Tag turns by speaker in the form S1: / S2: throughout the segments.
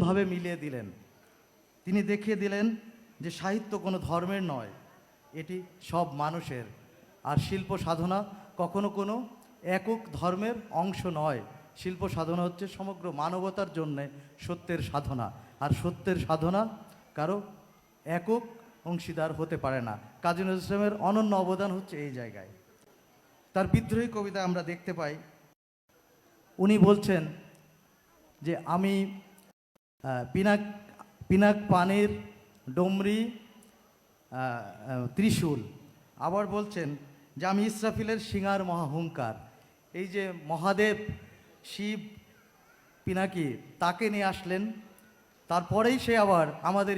S1: ভাবে মিলিয়ে দিলেন। তিনি দেখিয়ে দিলেন যে সাহিত্য কোনো ধর্মের নয়, এটি সব মানুষের। আর শিল্প সাধনা কখনো কোনো একক ধর্মের অংশ নয়। শিল্প সাধনা হচ্ছে সমগ্র মানবতার জন্যে সত্যের সাধনা। আর সত্যের সাধনা কারো একক অংশীদার হতে পারে না। কাজী নজরুল ইসলামের অনন্য অবদান হচ্ছে এই জায়গায়। তার বিদ্রোহী কবিতায় আমরা দেখতে পাই, উনি বলছেন যে আমি পিনাক পিনাক পানির ডমরি ত্রিশূল। আবার বলছেন যে আমি ইসরাফিলের সিঙার মহাহুঙ্কার। এই যে মহাদেব শিব পিনাকি তাকে নিয়ে আসলেন, তারপরেই সে আবার আমাদের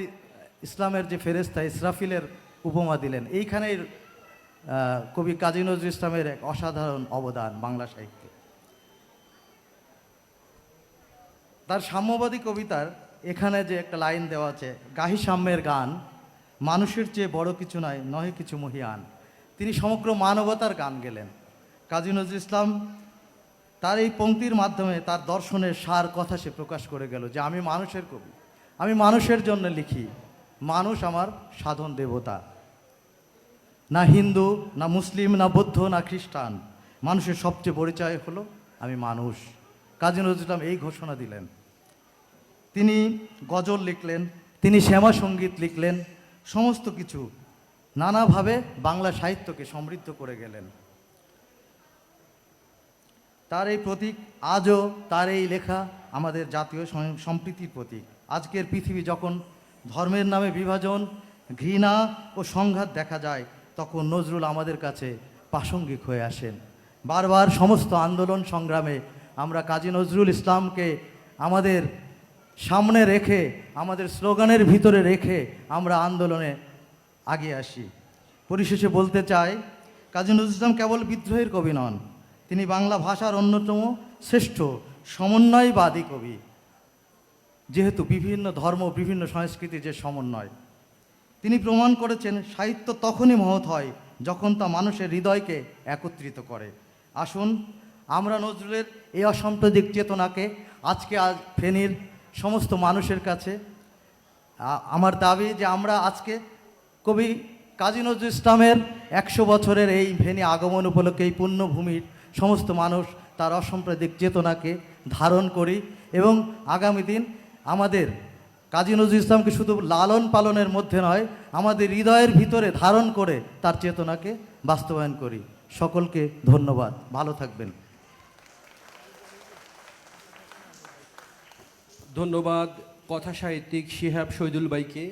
S1: ইসলামের যে ফেরেশতা ইসরাফিলের উপমা দিলেন। এইখানেই কবি কাজী নজরুল ইসলামের এক অসাধারণ অবদান বাংলা সাহিত্যে। তার সাম্যবাদী কবিতার এখানে যে একটা লাইন দেওয়া আছে, গাহি সাম্যের গান, মানুষের চেয়ে বড় কিছু নয়, নহে কিছু মহিয়ান। তিনি সমগ্র মানবতার গান গেলেন। কাজী নজরুল ইসলাম তার এই পংক্তির মাধ্যমে তার দর্শনের সার কথা সে প্রকাশ করে গেল যে আমি মানুষের কবি, আমি মানুষের জন্য লিখি, মানুষ আমার সাধন দেবতা। না হিন্দু, না মুসলিম, না বৌদ্ধ, না খ্রিস্টান, মানুষের সবচেয়ে পরিচয় হলো আমি মানুষ। কাজী নজরুল ইসলাম এই ঘোষণা দিলেন। তিনি গজল লিখলেন, তিনি শ্যামা সঙ্গীত লিখলেন, সমস্ত কিছু নানাভাবে বাংলা সাহিত্যকে সমৃদ্ধ করে গেলেন। তার এই প্রতীক আজও, তার এই লেখা আমাদের জাতীয় সম্প্রীতির প্রতীক। আজকের পৃথিবী যখন ধর্মের নামে বিভাজন, ঘৃণা ও সংঘাত দেখা যায়, তখন নজরুল আমাদের কাছে প্রাসঙ্গিক হয়ে আসেন। বারবার সমস্ত আন্দোলন সংগ্রামে আমরা কাজী নজরুল ইসলামকে আমাদের সামনে রেখে, আমাদের স্লোগানের ভিতরে রেখে আমরা আন্দোলনে আগিয়ে আসি। পরিশেষে বলতে চাই, কাজী নজরুল ইসলাম কেবল বিদ্রোহের কবি নন, তিনি বাংলা ভাষার অন্যতম শ্রেষ্ঠ সমন্বয়বাদী কবি। যেহেতু বিভিন্ন ধর্ম, বিভিন্ন সংস্কৃতির যে সমন্বয়, তিনি প্রমাণ করেছেন সাহিত্য তখনই মহৎ হয় যখন তা মানুষের হৃদয়কে একত্রিত করে। আসুন আমরা নজরুলের এই অসাম্প্রদায়িক চেতনাকে আজকে ফেনীর সমস্ত মানুষের কাছে আমার দাবি যে আমরা আজকে কবি কাজী নজরুল ইসলামের 100 বছরের এই ফেনী আগমন উপলক্ষে এই পুণ্যভূমির সমস্ত মানুষ তার অসাম্প্রদায়িক চেতনাকে ধারণ করি এবং আগামী দিন আমাদের কাজী নজরুল ইসলামকে শুধু লালন পালনের মধ্যে নয়, আমাদের হৃদয়ের ভিতরে ধারণ করে তার চেতনাকে বাস্তবায়ন করি। সকলকে ধন্যবাদ, ভালো থাকবেন।
S2: ধন্যবাদ কথা সাহিত্যিক শিহাব শহীদুল ভাইকে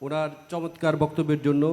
S2: ওনার চমৎকার বক্তব্যের জন্য।